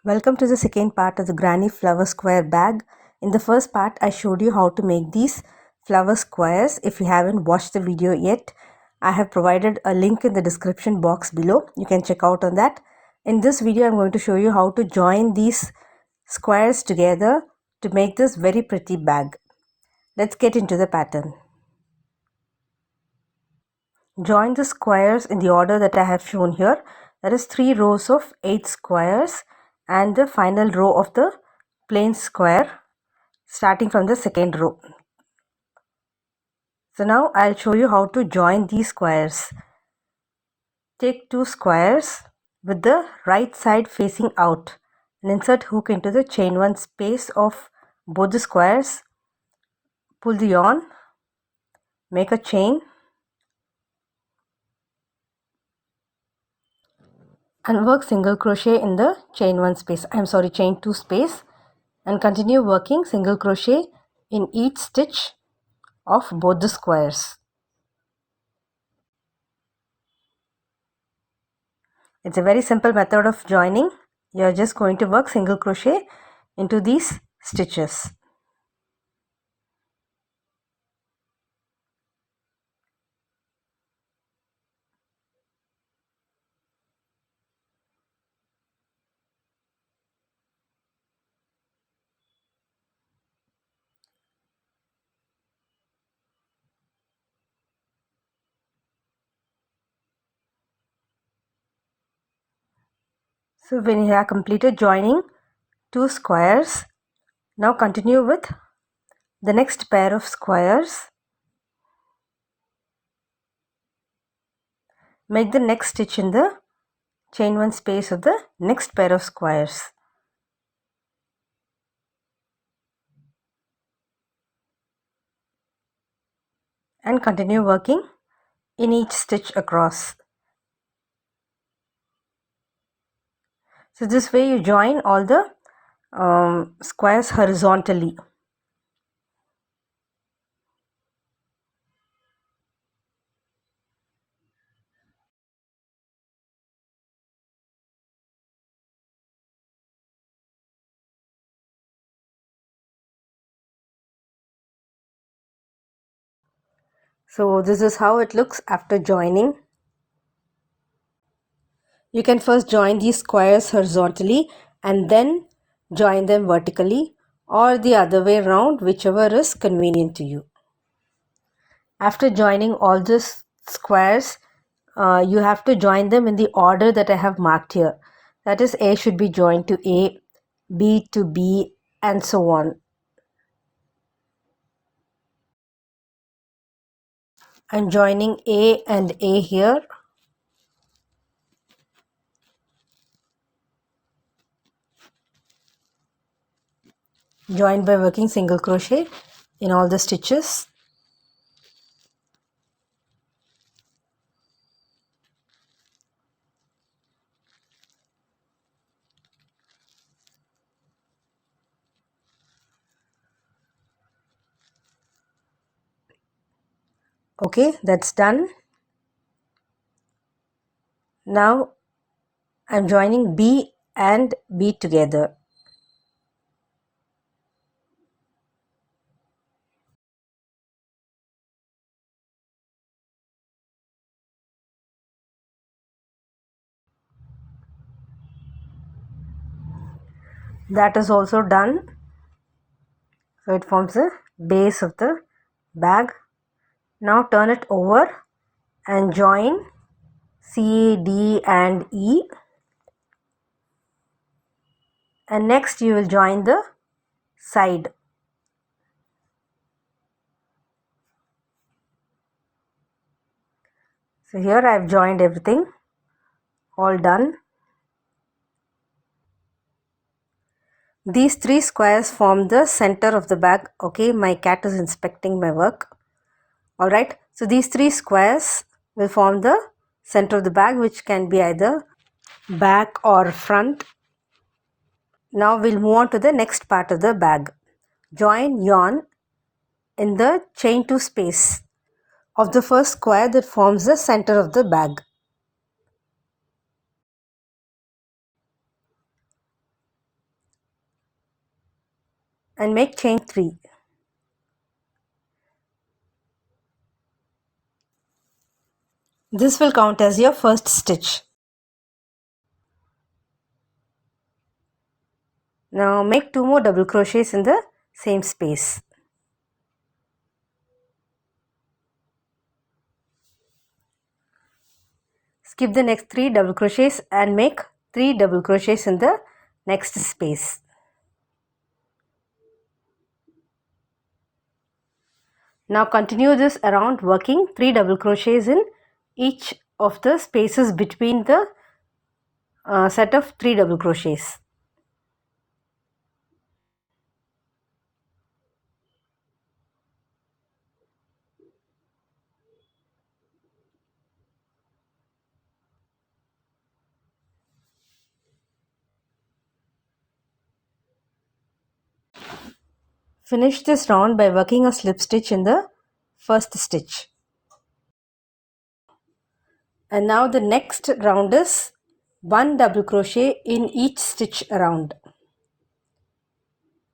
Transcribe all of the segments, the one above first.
Welcome to the second part of the granny flower square bag. In the first part, I showed you how to make these flower squares. If you haven't watched the video yet, I have provided a link in the description box below. You can check out on that. In this video, I'm going to show you how to join these squares together to make this very pretty bag. Let's get into the pattern. Join the squares in the order that I have shown here. That is 3 rows of 8 squares and the final row of the plain square starting from the second row. So now I'll show you how to join these squares. Take 2 squares with the right side facing out and insert hook into the chain 1 space of both the squares. Pull the yarn, make a chain and work single crochet in the chain 2 space, and continue working single crochet in each stitch of both the squares. It's a very simple method of joining. You're just going to work single crochet into these stitches. So when you have completed joining 2 squares, now continue with the next pair of squares. Make the next stitch in the chain 1 space of the next pair of squares. And continue working in each stitch across. So this way you join all the squares horizontally. So this is how it looks after joining. You can first join these squares horizontally and then join them vertically, or the other way around, whichever is convenient to you. After joining all these squares, you have to join them in the order that I have marked here. That is, A should be joined to A, B to B, and so on. I'm joining A and A here. Join by working single crochet in all the stitches. Okay, that's done. Now I'm joining B and B together. That is also done. So it forms the base of the bag. Now turn it over and join C, D and E. And next you will join the side. So here I have joined everything, all done. These 3 squares form the center of the bag. Okay, my cat is inspecting my work. Alright, so these 3 squares will form the center of the bag, which can be either back or front. Now we'll move on to the next part of the bag. Join yarn in the chain 2 space of the first square that forms the center of the bag. and make chain 3. This will count as your first stitch. Now make 2 more double crochets in the same space. Skip the next 3 double crochets and make 3 double crochets in the next space. Now continue this around, working 3 double crochets in each of the spaces between the set of 3 double crochets. Finish this round by working a slip stitch in the first stitch. And now the next round is 1 double crochet in each stitch around.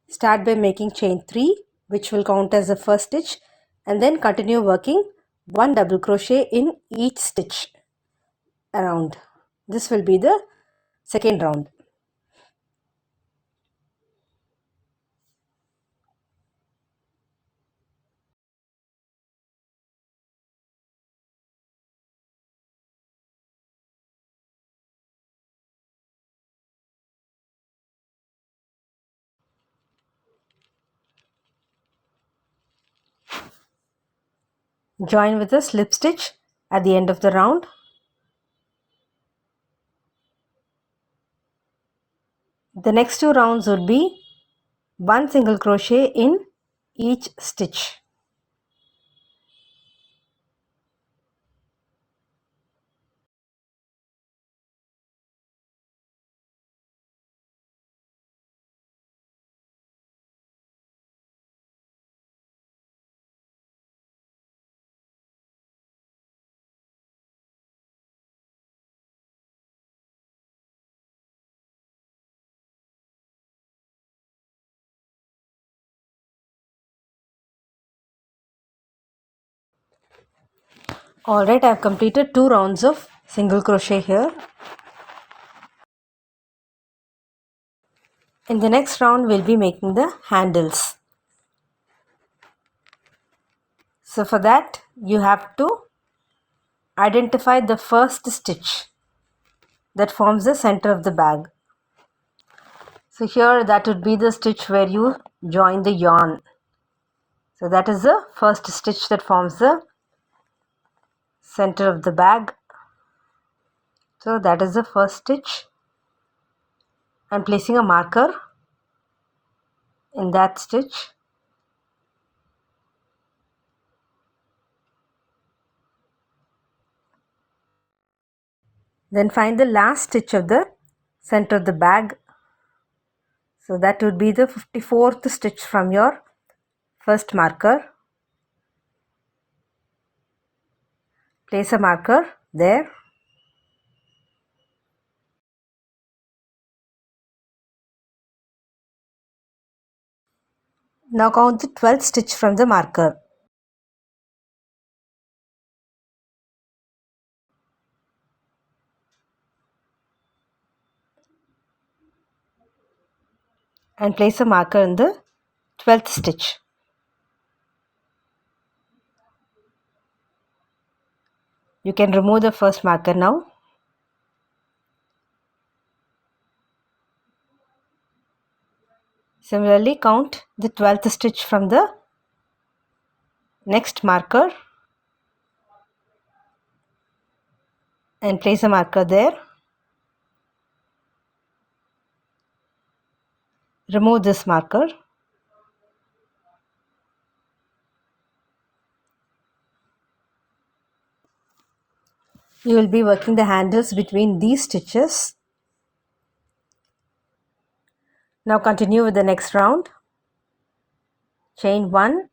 Start by making chain 3, which will count as the first stitch, and then continue working 1 double crochet in each stitch around. This will be the second round. Join with a slip stitch at the end of the round. The next 2 rounds would be 1 single crochet in each stitch. Alright, I have completed 2 rounds of single crochet here. In the next round, we'll be making the handles. So for that, you have to identify the first stitch that forms the center of the bag. So here that would be the stitch where you join the yarn. So that is the first stitch that forms the center of the bag. So that is the first stitch. I'm placing a marker in that stitch. Then find the last stitch of the center of the bag. So that would be the 54th stitch from your first marker. Place a marker there. Now count the 12th stitch from the marker. And place a marker in the 12th stitch. You can remove the first marker now. Similarly, count the 12th stitch from the next marker and place a marker there. Remove this marker. You will be working the handles between these stitches. Now continue with the next round. Chain 1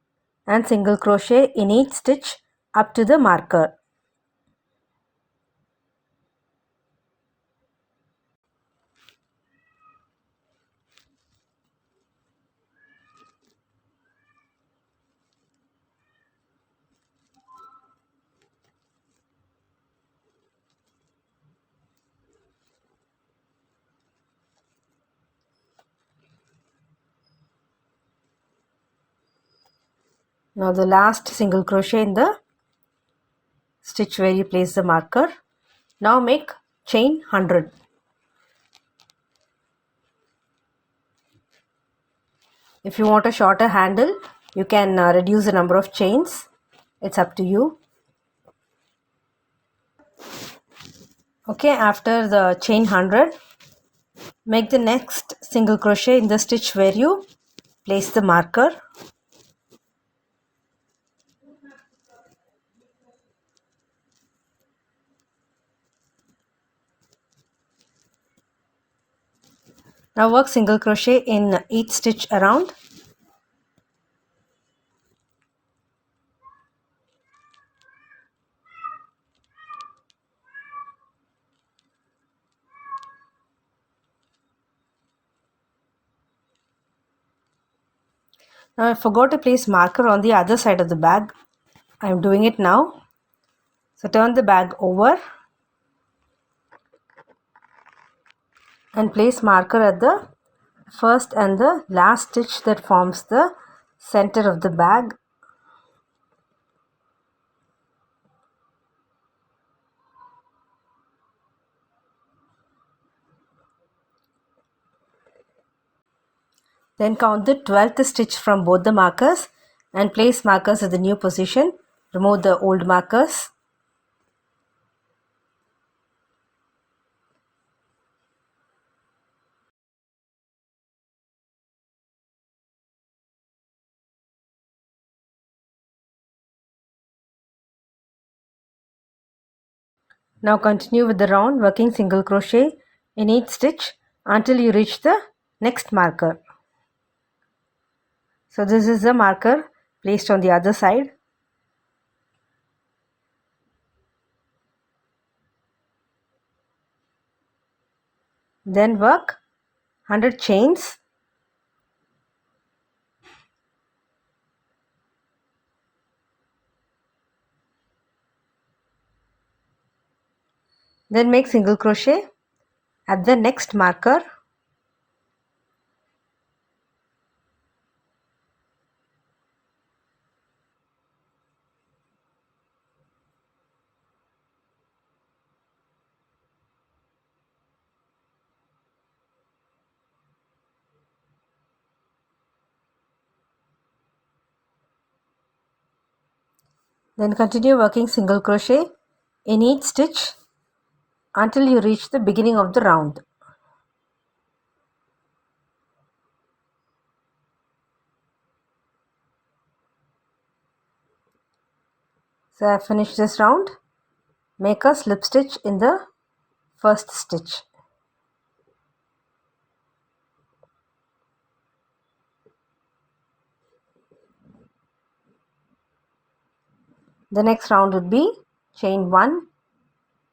and single crochet in each stitch up to the marker. Now the last single crochet in the stitch where you place the marker. Now make chain 100. If you want a shorter handle, you can reduce the number of chains. It's up to you. Okay, after the chain 100, make the next single crochet in the stitch where you place the marker. Now work single crochet in each stitch around. Now I forgot to place marker on the other side of the bag. I am doing it now. So turn the bag over and place marker at the first and the last stitch that forms the center of the bag. Then count the 12th stitch from both the markers and place markers at the new position. Remove the old markers. Now continue with the round, working single crochet in each stitch until you reach the next marker. So this is the marker placed on the other side. Then work 100 chains. Then make single crochet at the next marker. Then continue working single crochet in each stitch until you reach the beginning of the round. So I have finished this round. Make a slip stitch in the first stitch. The next round would be chain 1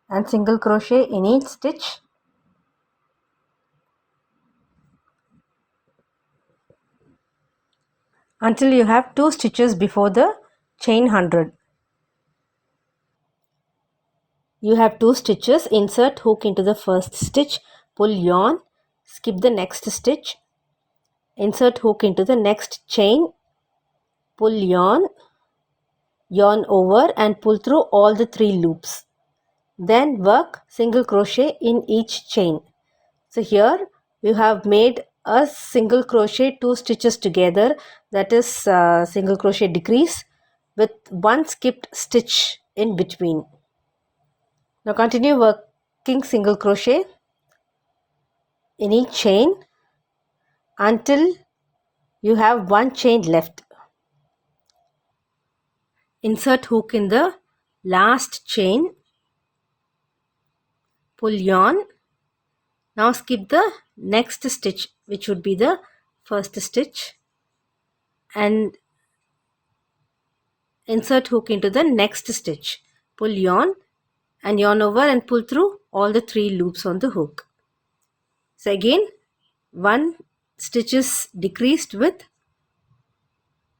and single crochet in each stitch. Until you have 2 stitches before the chain 100. You have 2 stitches, insert hook into the first stitch, pull yarn, skip the next stitch, insert hook into the next chain, pull yarn, yarn over and pull through all the 3 loops. Then work single crochet in each chain. So here you have made a single crochet 2 stitches together, that is single crochet decrease with 1 skipped stitch in between. Now continue working single crochet in each chain until you have 1 chain left. Insert hook in the last chain, pull yarn. Now skip the next stitch, which would be the first stitch, and insert hook into the next stitch, pull yarn and yarn over and pull through all the 3 loops on the hook. So again 1 stitch is decreased with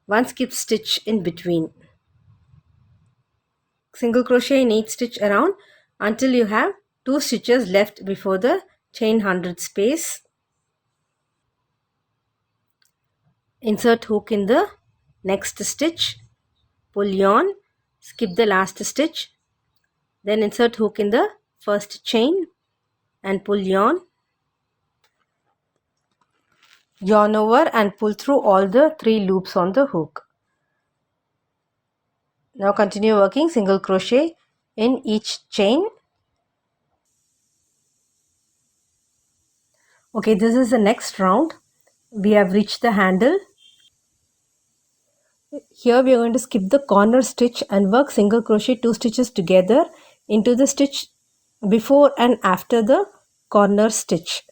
1 skip stitch in between. Single crochet in each stitch around until you have 2 stitches left before the chain 100 space. Insert hook in the next stitch, pull yarn, skip the last stitch, then insert hook in the first chain and pull yarn over and pull through all the 3 loops on the hook. Now continue working single crochet in each chain. Okay, this is the next round. We have reached the handle. Here we are going to skip the corner stitch and work single crochet 2 stitches together into the stitch before and after the corner stitch.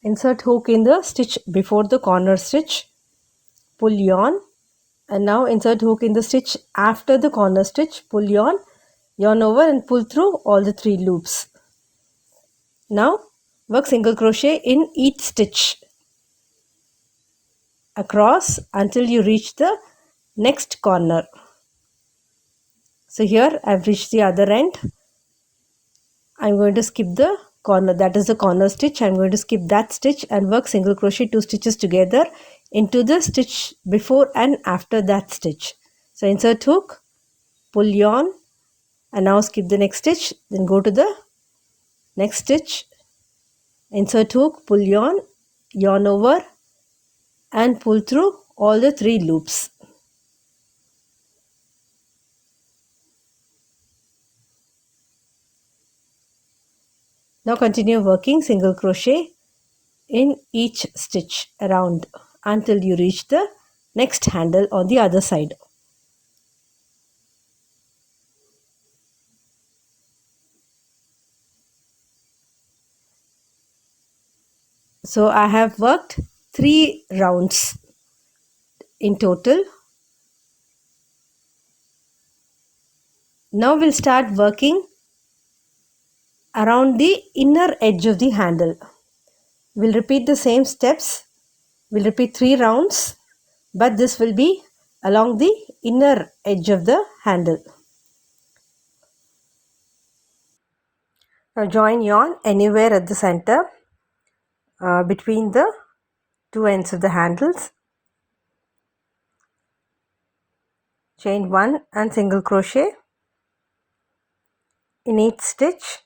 Insert hook in the stitch before the corner stitch, pull yarn, and now insert hook in the stitch after the corner stitch, pull yarn over and pull through all the 3 loops. Now work single crochet in each stitch across until you reach the next corner. So here I have reached the other end. I am going to skip the corner, that is the corner stitch. I am going to skip that stitch and work single crochet 2 stitches together into the stitch before and after that stitch. So insert hook, pull yarn, and now skip the next stitch, then go to the next stitch, insert hook, pull yarn over and pull through all the 3 loops. Now continue working single crochet in each stitch around until you reach the next handle on the other side. So I have worked 3 rounds in total. Now we'll start working around the inner edge of the handle. We'll repeat the same steps. We'll repeat 3 rounds, but this will be along the inner edge of the handle. Now join yarn anywhere at the center between the 2 ends of the handles. Chain 1 and single crochet in each stitch.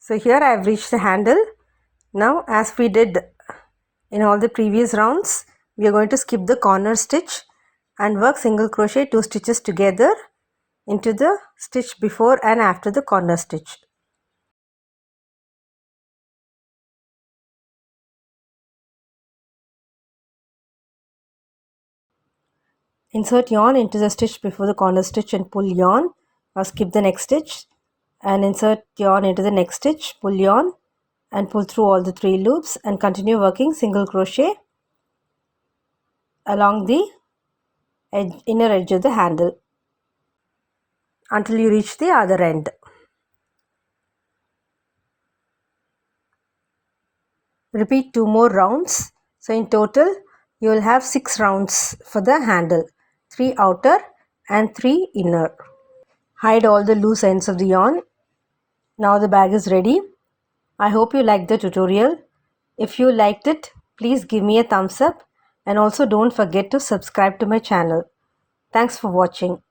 So here I have reached the handle. Now as we did in all the previous rounds, we are going to skip the corner stitch and work single crochet 2 stitches together into the stitch before and after the corner stitch. Insert yarn into the stitch before the corner stitch and pull yarn, or skip the next stitch and insert yarn into the next stitch, pull yarn and pull through all the 3 loops and continue working single crochet along the inner edge of the handle until you reach the other end. Repeat 2 more rounds. So in total you will have 6 rounds for the handle, 3 outer and 3 inner. Hide all the loose ends of the yarn. Now the bag is ready. I hope you liked the tutorial. If you liked it, please give me a thumbs up and also don't forget to subscribe to my channel. Thanks for watching.